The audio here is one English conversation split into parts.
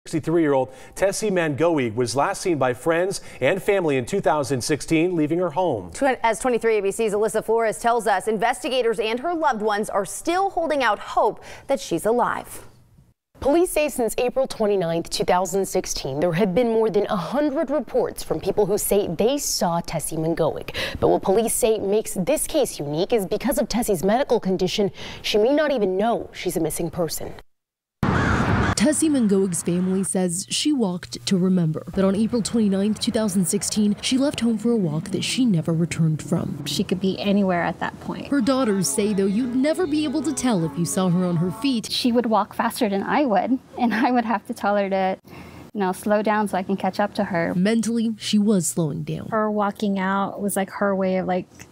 63-year-old Tessie Mangohig was last seen by friends and family in 2016, leaving her home. As 23 ABC's Alyssa Flores tells us, investigators and her loved ones are still holding out hope that she's alive. Police say since April 29, 2016, there have been more than 100 reports from people who say they saw Tessie Mangohig. But what police say makes this case unique is because of Tessie's medical condition, she may not even know she's a missing person. Tessie Mangohig's family says she walked to remember that on April 29, 2016, she left home for a walk that she never returned from. She could be anywhere at that point. Her daughters say, though, you'd never be able to tell if you saw her on her feet. She would walk faster than I would, and I would have to tell her to, slow down so I can catch up to her. Mentally, she was slowing down. Her walking out was like her way of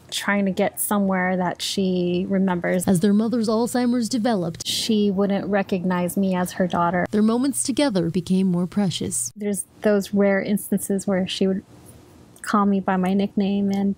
trying to get somewhere that she remembers. As their mother's Alzheimer's developed, she wouldn't recognize me as her daughter. Their moments together became more precious. There's those rare instances where she would call me by my nickname, and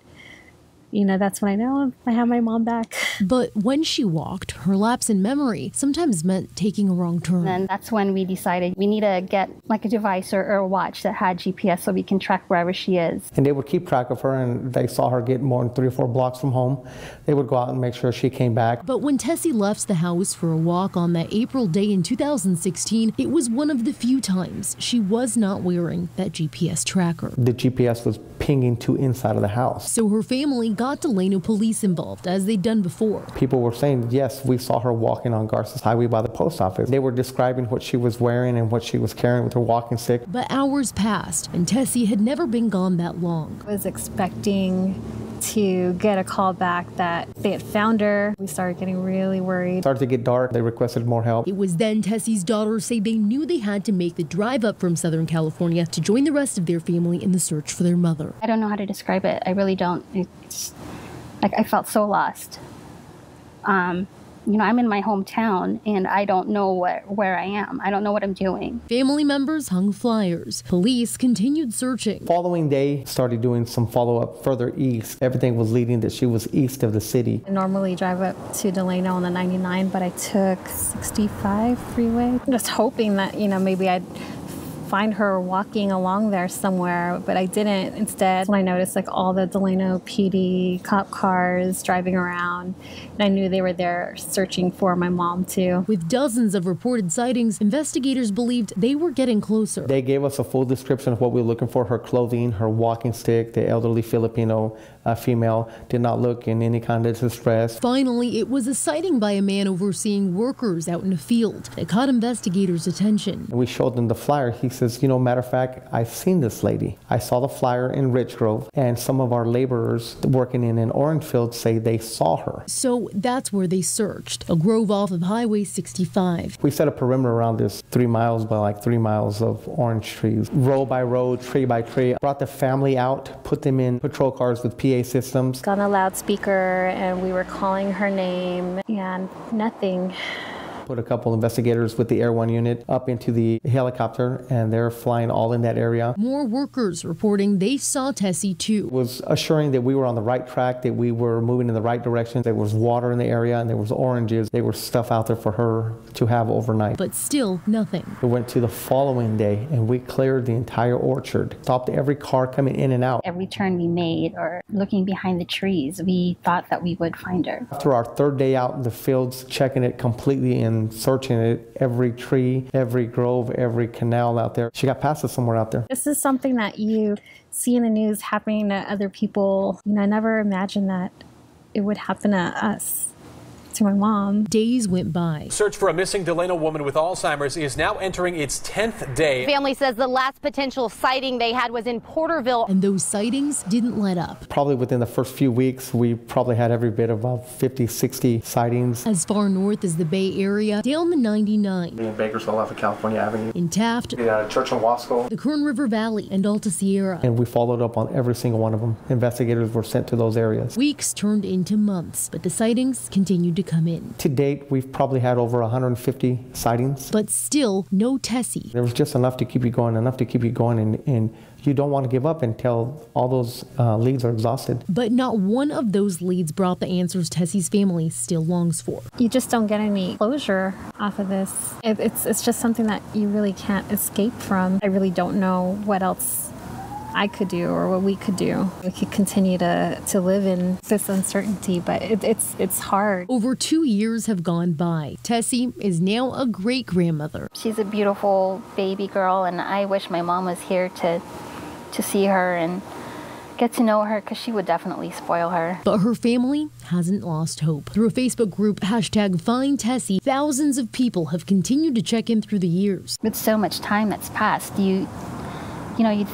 that's when I know I have my mom back. But when she walked, her lapse in memory sometimes meant taking a wrong turn. And that's when we decided we need to get a device or a watch that had GPS so we can track wherever she is. And they would keep track of her, and they saw her get more than 3 or 4 blocks from home. They would go out and make sure she came back. But when Tessie left the house for a walk on that April day in 2016, it was one of the few times she was not wearing that GPS tracker. The GPS was pinging to inside of the house. So her family got Delano police involved, as they'd done before. People were saying, yes, we saw her walking on Garces Highway by the post office. They were describing what she was wearing and what she was carrying with her walking stick. But hours passed, and Tessie had never been gone that long. I was expecting to get a call back that they had found her. We started getting really worried. It started to get dark. They requested more help. It was then Tessie's daughters say they knew they had to make the drive up from Southern California to join the rest of their family in the search for their mother. I don't know how to describe it. I really don't. It's I felt so lost. I'm in my hometown, and I don't know where I am. I don't know what I'm doing. Family members hung flyers. Police continued searching. Following day, started doing some follow-up further east. Everything was leading that she was east of the city. I normally drive up to Delano on the 99, but I took 65 freeway. Just hoping that, maybe I'd find her walking along there somewhere, but I didn't. Instead, when I noticed all the Delano PD cop cars driving around, and I knew they were there searching for my mom too. With dozens of reported sightings, investigators believed they were getting closer. They gave us a full description of what we were looking for: her clothing, her walking stick. The elderly Filipino female did not look in any kind of distress. Finally, it was a sighting by a man overseeing workers out in a field that caught investigators' attention. We showed them the flyer. He says, matter of fact, I've seen this lady. I saw the flyer in Rich Grove, and some of our laborers working in an orange field say they saw her. So that's where they searched, a grove off of Highway 65. We set a perimeter around this 3 miles by 3 miles of orange trees, row by row, tree by tree. Brought the family out, put them in patrol cars with PA systems. Got on a loudspeaker, and we were calling her name, and nothing. Put a couple investigators with the Air 1 unit up into the helicopter, and they're flying all in that area. More workers reporting they saw Tessie too. It was assuring that we were on the right track, that we were moving in the right direction. There was water in the area, and there was oranges. There was stuff out there for her to have overnight. But still nothing. We went to the following day, and we cleared the entire orchard. Stopped every car coming in and out. Every turn we made or looking behind the trees, we thought that we would find her. After our 3rd day out in the fields, checking it completely and searching it, every tree, every grove, every canal out there, she got past us somewhere out there. This is something that you see in the news happening to other people. I never imagined that it would happen to us. To my mom. Days went by. Search for a missing Delano woman with Alzheimer's is now entering its 10th day. Family says the last potential sighting they had was in Porterville. And those sightings didn't let up. Probably within the first few weeks, we probably had every bit of about 50, 60 sightings. As far north as the Bay Area, down the 99. In Bakersfield off of California Avenue. In Taft. Church and Wasco. The Kern River Valley and Alta Sierra. And we followed up on every single one of them. Investigators were sent to those areas. Weeks turned into months, but the sightings continued to come in. To date, we've probably had over 150 sightings. But still, no Tessie. There was just enough to keep you going, and you don't want to give up until all those leads are exhausted. But not one of those leads brought the answers Tessie's family still longs for. You just don't get any closure off of this. It's just something that you really can't escape from. I really don't know what else I could do or what we could do. We could continue to live in this uncertainty, but it's hard. Over 2 years have gone by. Tessie is now a great-grandmother. She's a beautiful baby girl, and I wish my mom was here to see her and get to know her, because she would definitely spoil her. But her family hasn't lost hope. Through a Facebook group, #FindTessie, thousands of people have continued to check in through the years. With so much time that's passed, you'd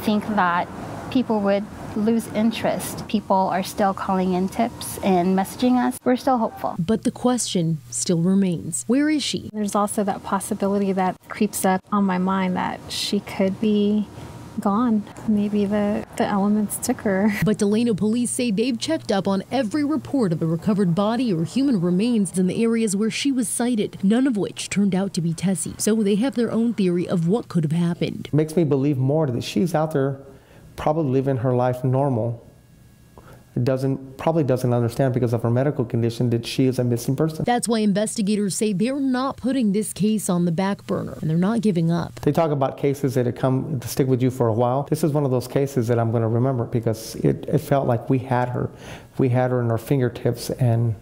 think that people would lose interest. People are still calling in tips and messaging us. We're still hopeful. But the question still remains. Where is she? There's also that possibility that creeps up on my mind that she could be gone. Maybe the elements took her. But Delano police say they've checked up on every report of a recovered body or human remains in the areas where she was sighted, none of which turned out to be Tessie. So they have their own theory of what could have happened. It makes me believe more that she's out there probably living her life normal. Probably doesn't understand because of her medical condition that she is a missing person. That's why investigators say they're not putting this case on the back burner, and they're not giving up. They talk about cases that have come to stick with you for a while. This is one of those cases that I'm going to remember because it felt like we had her. We had her in our fingertips, and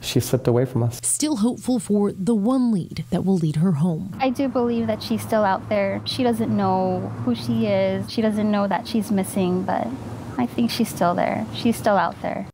she slipped away from us. Still hopeful for the one lead that will lead her home. I do believe that she's still out there. She doesn't know who she is. She doesn't know that she's missing, but I think she's still there. She's still out there.